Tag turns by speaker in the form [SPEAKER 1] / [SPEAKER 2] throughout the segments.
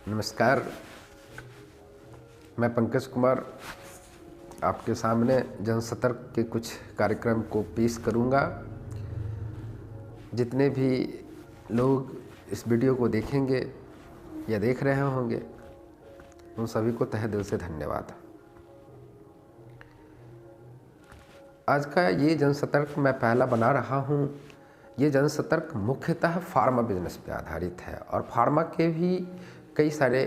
[SPEAKER 1] नमस्कार, मैं पंकज कुमार आपके सामने जनसतर्क के कुछ कार्यक्रम को पेश करूंगा। जितने भी लोग इस वीडियो को देखेंगे या देख रहे होंगे उन सभी को तहे दिल से धन्यवाद। आज का ये जनसतर्क मैं पहला बना रहा हूँ। ये जनसतर्क मुख्यतः फार्मा बिजनेस पे आधारित है और फार्मा के भी कई सारे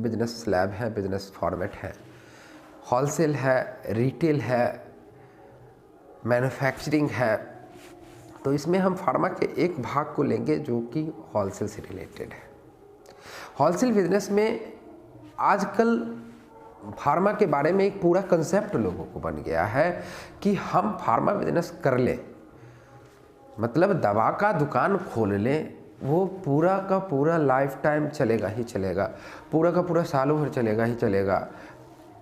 [SPEAKER 1] बिजनेस स्लैब हैं, बिजनेस फॉर्मेट हैं। होलसेल है, रिटेल है, मैन्युफैक्चरिंग है। तो इसमें हम फार्मा के एक भाग को लेंगे जो कि होलसेल से रिलेटेड है। होलसेल बिजनेस में आजकल फार्मा के बारे में एक पूरा कंसेप्ट लोगों को बन गया है कि हम फार्मा बिजनेस कर लें, मतलब दवा का दुकान खोल लें, वो पूरा का पूरा लाइफ टाइम चलेगा ही चलेगा, पूरा का पूरा सालों भर चलेगा ही चलेगा।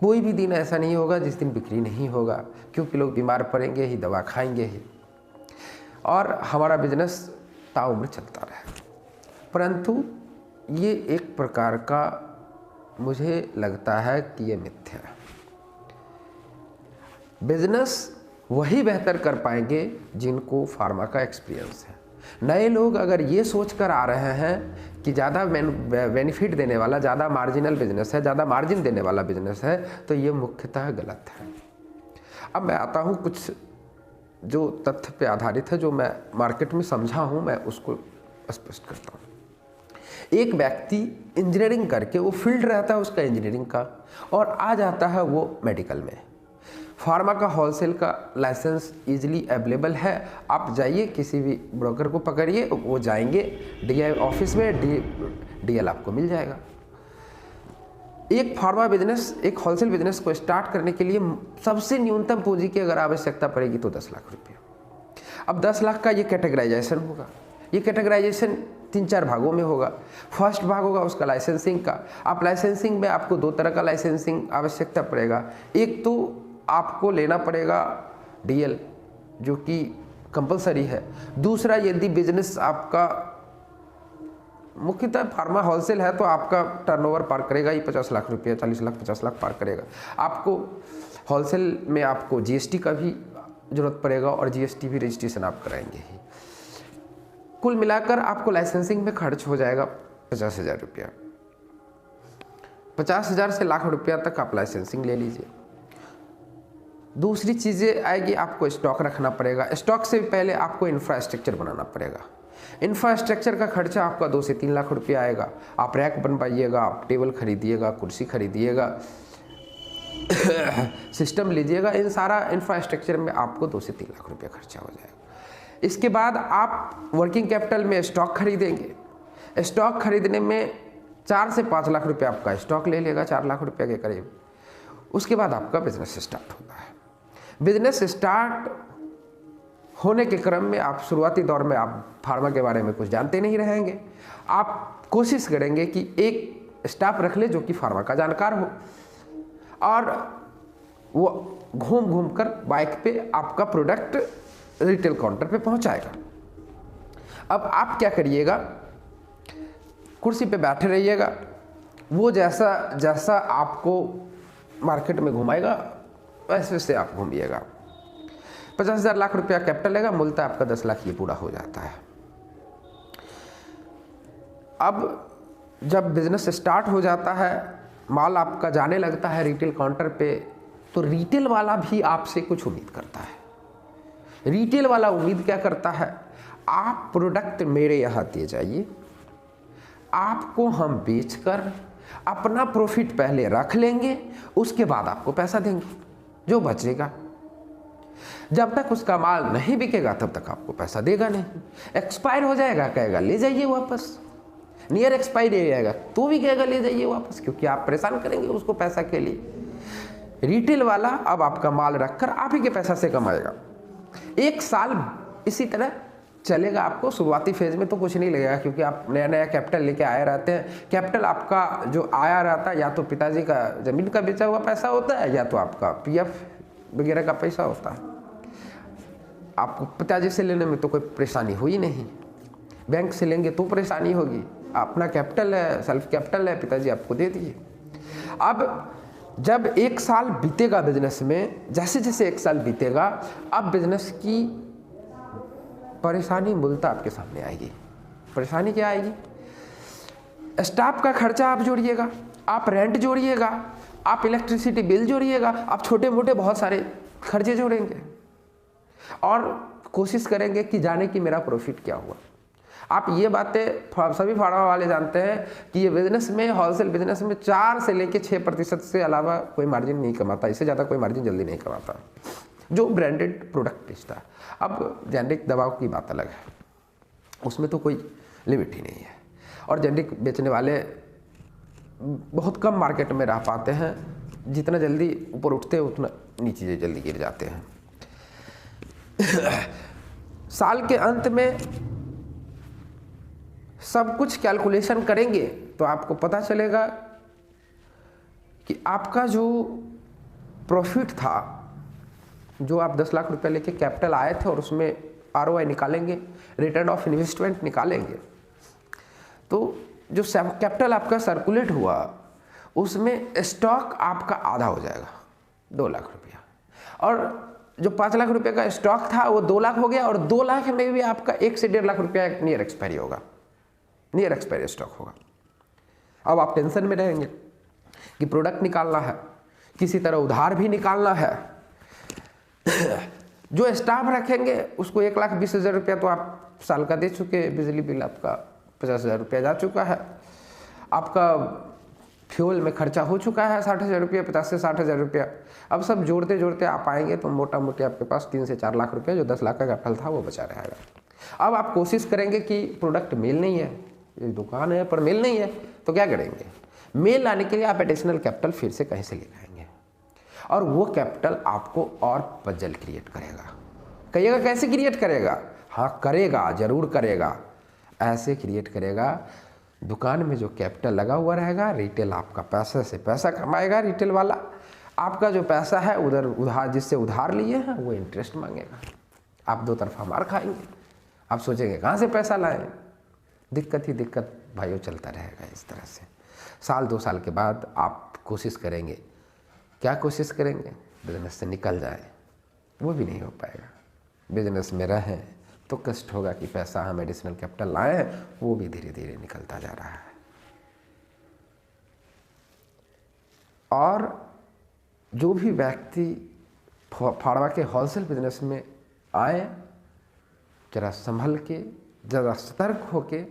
[SPEAKER 1] कोई भी दिन ऐसा नहीं होगा जिस दिन बिक्री नहीं होगा, क्योंकि लोग बीमार पड़ेंगे ही, दवा खाएंगे ही, और हमारा बिजनेस ताउम्र चलता रहे। परंतु ये एक प्रकार का मुझे लगता है कि ये मिथ्या है। बिजनेस वही बेहतर कर पाएंगे जिनको फार्मा का एक्सपीरियंस है। नए लोग अगर ये सोच कर आ रहे हैं कि ज़्यादा बेनिफिट देने वाला, ज़्यादा मार्जिनल बिजनेस है, ज़्यादा मार्जिन देने वाला बिजनेस है, तो ये मुख्यतः गलत है। अब मैं आता हूँ कुछ जो तथ्य पे आधारित है, जो मैं मार्केट में समझा हूँ, मैं उसको स्पष्ट करता हूँ। एक व्यक्ति इंजीनियरिंग करके, वो फील्ड रहता है उसका इंजीनियरिंग का, और आ जाता है वो मेडिकल में। फार्मा का होलसेल का लाइसेंस इजीली अवेलेबल है। आप जाइए, किसी भी ब्रोकर को पकड़िए, वो जाएंगे डीआई ऑफिस में, डीएल आपको मिल जाएगा। एक फार्मा बिजनेस, एक होलसेल बिजनेस को स्टार्ट करने के लिए सबसे न्यूनतम पूंजी की अगर आवश्यकता पड़ेगी तो 10 लाख रुपये। अब 10 लाख का ये कैटेगराइजेशन होगा। ये कैटेगराइजेशन 3-4 भागों में होगा। फर्स्ट भाग होगा उसका लाइसेंसिंग का। आप लाइसेंसिंग में आपको 2 तरह का लाइसेंसिंग आवश्यकता पड़ेगा। एक तो आपको लेना पड़ेगा डीएल, जो कि कंपलसरी है। दूसरा, यदि बिजनेस आपका मुख्यतः फार्मा होलसेल है तो आपका टर्नओवर पार करेगा ही 50 लाख रुपये, 40 लाख 50 लाख पार करेगा। आपको होलसेल में आपको जीएसटी का भी जरूरत पड़ेगा और जीएसटी भी रजिस्ट्रेशन आप कराएंगे ही। कुल मिलाकर आपको लाइसेंसिंग में खर्च हो जाएगा 50,000 रुपया। 50,000 से लाख रुपया तक आप लाइसेंसिंग ले लीजिए। दूसरी चीज़ें आएगी, आपको स्टॉक रखना पड़ेगा। स्टॉक से पहले आपको इंफ्रास्ट्रक्चर बनाना पड़ेगा। इंफ्रास्ट्रक्चर का खर्चा आपका 2 से 3 लाख रुपया आएगा। आप रैक बनवाइएगा, आप टेबल खरीदिएगा, कुर्सी खरीदिएगा, सिस्टम लीजिएगा। इन सारा इंफ्रास्ट्रक्चर में आपको 2 से 3 लाख रुपया खर्चा हो जाएगा। इसके बाद आप वर्किंग कैपिटल में स्टॉक खरीदेंगे। स्टॉक खरीदने में 4 से 5 लाख रुपया आपका स्टॉक ले लेगा, 4 लाख रुपया के करीब। उसके बाद आपका बिजनेस स्टार्ट होता है। बिजनेस स्टार्ट होने के क्रम में आप शुरुआती दौर में आप फार्मा के बारे में कुछ जानते नहीं रहेंगे। आप कोशिश करेंगे कि एक स्टाफ रख ले जो कि फार्मा का जानकार हो, और वो घूम घूम कर बाइक पे आपका प्रोडक्ट रिटेल काउंटर पे पहुंचाएगा। अब आप क्या करिएगा, कुर्सी पे बैठे रहिएगा। वो जैसा जैसा आपको मार्केट में घुमाएगा वैसे वैसे आप घूमिएगा। 50,000 लाख रुपया कैपिटल लेगा, मूलतः आपका 10 लाख ये पूरा हो जाता है। अब जब बिजनेस स्टार्ट हो जाता है, माल आपका जाने लगता है रिटेल काउंटर पे, तो रिटेल वाला भी आपसे कुछ उम्मीद करता है। रिटेल वाला उम्मीद क्या करता है, आप प्रोडक्ट मेरे यहाँ दे जाइए, आपको हम बेचकर अपना प्रॉफिट पहले रख लेंगे, उसके बाद आपको पैसा देंगे जो बचेगा। जब तक उसका माल नहीं बिकेगा तब तक आपको पैसा देगा नहीं। एक्सपायर हो जाएगा, कहेगा ले जाइए वापस। नियर एक्सपायरी जाएगा तो भी कहेगा ले जाइए वापस, क्योंकि आप परेशान करेंगे उसको पैसा के लिए। रिटेल वाला अब आपका माल रखकर आप ही के पैसा से कमाएगा। 1 साल इसी तरह चलेगा। आपको शुरुआती फेज में तो कुछ नहीं लगेगा, क्योंकि आप नया नया कैपिटल लेके आए रहते हैं। कैपिटल आपका जो आया रहता है, या तो पिताजी का जमीन का बेचा हुआ पैसा होता है, या तो आपका पीएफ वगैरह का पैसा होता है। आपको पिताजी से लेने में तो कोई परेशानी हुई नहीं, बैंक से लेंगे तो परेशानी होगी। अपना कैपिटल है, सेल्फ कैपिटल है, पिताजी आपको दे दिए। अब जब 1 साल बीतेगा बिजनेस में, जैसे जैसे 1 साल बीतेगा, अब बिजनेस की परेशानी मूलतः आपके सामने आएगी। परेशानी क्या आएगी? स्टाफ का खर्चा आप जोड़िएगा, आप रेंट जोड़िएगा, आप इलेक्ट्रिसिटी बिल जोड़िएगा, आप छोटे मोटे बहुत सारे खर्चे जोड़ेंगे और कोशिश करेंगे कि जाने कि मेरा प्रॉफिट क्या हुआ। आप ये बातें सभी फार्मा वाले जानते हैं कि ये बिजनेस में, होलसेल बिजनेस में 4 से लेकर 6% से अलावा कोई मार्जिन नहीं कमाता, इससे ज़्यादा कोई मार्जिन जल्दी नहीं कमाता जो ब्रांडेड प्रोडक्ट बेचता है। अब जेनेरिक दवाओं की बात अलग है, उसमें तो कोई लिमिट ही नहीं है और जेनेरिक बेचने वाले बहुत कम मार्केट में रह पाते हैं। जितना जल्दी ऊपर उठते हैं उतना नीचे जल्दी गिर जाते हैं। साल के अंत में सब कुछ कैलकुलेशन करेंगे तो आपको पता चलेगा कि आपका जो प्रॉफिट था, जो आप 10 लाख रुपए लेके कैपिटल आए थे और उसमें ROI निकालेंगे, रिटर्न ऑफ इन्वेस्टमेंट निकालेंगे, तो जो कैपिटल आपका सर्कुलेट हुआ उसमें स्टॉक आपका आधा हो जाएगा, 2 लाख रुपया, और जो 5 लाख रुपए का स्टॉक था वो 2 लाख हो गया, और 2 लाख में भी आपका 1 से 1.5 लाख रुपया नियर एक्सपायरी होगा, नियर एक्सपायरी स्टॉक होगा। अब आप टेंशन में रहेंगे कि प्रोडक्ट निकालना है, किसी तरह उधार भी निकालना है। जो स्टाफ रखेंगे उसको 1,20,000 रुपया तो आप साल का दे चुके, बिजली बिल आपका 50,000 रुपया जा चुका है, आपका फ्यूल में खर्चा हो चुका है 60,000 रुपया, 50 से 60,000 रुपया। अब सब जोड़ते जोड़ते आप आएंगे तो मोटा मोटी आपके पास 3 से 4 लाख रुपया, जो 10 लाख का कैपिटल था वो बचा रहेगा। अब आप कोशिश करेंगे कि प्रोडक्ट मेल नहीं है, ये दुकान है पर मेल नहीं है, तो क्या करेंगे? मेल लाने के लिए आप एडिशनल कैपिटल फिर से कहीं से ले आएंगे और वो कैपिटल आपको और पजल क्रिएट करेगा। कहिएगा कैसे क्रिएट करेगा? हाँ करेगा, जरूर करेगा। ऐसे क्रिएट करेगा, दुकान में जो कैपिटल लगा हुआ रहेगा, रिटेल आपका पैसे से पैसा कमाएगा, रिटेल वाला आपका जो पैसा है उधर उधार, जिससे उधार लिए हैं वो इंटरेस्ट मांगेगा, आप 2 तरफा मार खाएंगे। आप सोचेंगे कहाँ से पैसा लाएं? दिक्कत ही दिक्कत भाइयों चलता रहेगा इस तरह से। साल 2 साल के बाद आप कोशिश करेंगे, क्या कोशिश करेंगे? बिजनेस से निकल जाए, वो भी नहीं हो पाएगा। बिजनेस में रहें तो कष्ट होगा कि पैसा हम एडिशनल कैपिटल लाए हैं, वो भी धीरे धीरे निकलता जा रहा है। और जो भी व्यक्ति फार्मा के होलसेल बिजनेस में आए, जरा संभल के, जरा सतर्क होके,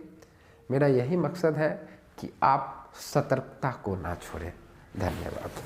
[SPEAKER 1] मेरा यही मकसद है कि आप सतर्कता को ना छोड़ें। धन्यवाद।